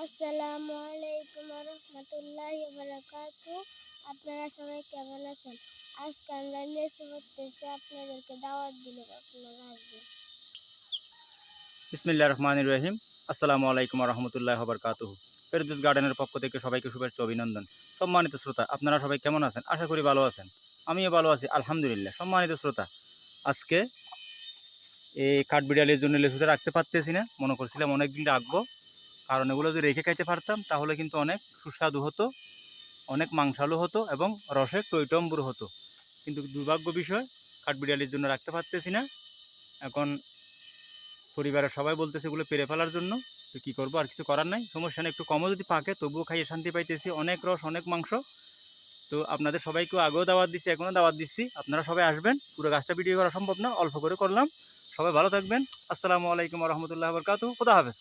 আসসালামু আলাইকুম ওয়া রাহমাতুল্লাহি ওয়া বারাকাতুহু। আপনারা সবাই কেমন আছেন? আজকে আমরা লেচু করতেছি, আপনাদেরকে দাওয়াত দিলাম, আপনারা আসবেন। বিসমিল্লাহির রহমানির রহিম। আসসালামু আলাইকুম ওয়া রাহমাতুল্লাহি ওয়া বারাকাতুহু। ফেরদৌস গার্ডেনের পক্ষ থেকে সবাইকে শুভেচ্ছা অভিনন্দন। সম্মানিত শ্রোতা, আপনারা সবাই কেমন আছেন? আশা করি ভালো আছেন। আমিও ভালো আছি আলহামদুলিল্লাহ। সম্মানিত শ্রোতা, আজকে এই কাঠবিড়ালির জন্য লেচুটা রাখতে পারতেছি না। মনে করছিলাম অনেকদিন রাখবো, কারণ এগুলো যদি রেখে খাইতে পারতাম তাহলে কিন্তু অনেক সুস্বাদু হতো, অনেক মাংসালো হতো এবং রসে টইটম্বুর হতো। কিন্তু দুর্ভাগ্য বিষয়, কাঠবিড়ালির জন্য রাখতে পারতেছি না। এখন পরিবারের সবাই বলতেছে এগুলো পেরে ফেলার জন্য। তো কী করবো, আর কিছু করার নাই, সমস্যা নেই। একটু কমও যদি পাকে তবুও খাইয়ে শান্তি পাইতেছি, অনেক রস অনেক মাংস। তো আপনাদের সবাইকেও আগেও দাওয়াত দিচ্ছি, এখনও দাওয়াত দিচ্ছি, আপনারা সবাই আসবেন। পুরো গাছটা ভিডিও করা সম্ভব না, অল্প করে করলাম। সবাই ভালো থাকবেন। আসসালামু আলাইকুম রহমতুল্লাহ বরকাতু। খোদা হাফেজ।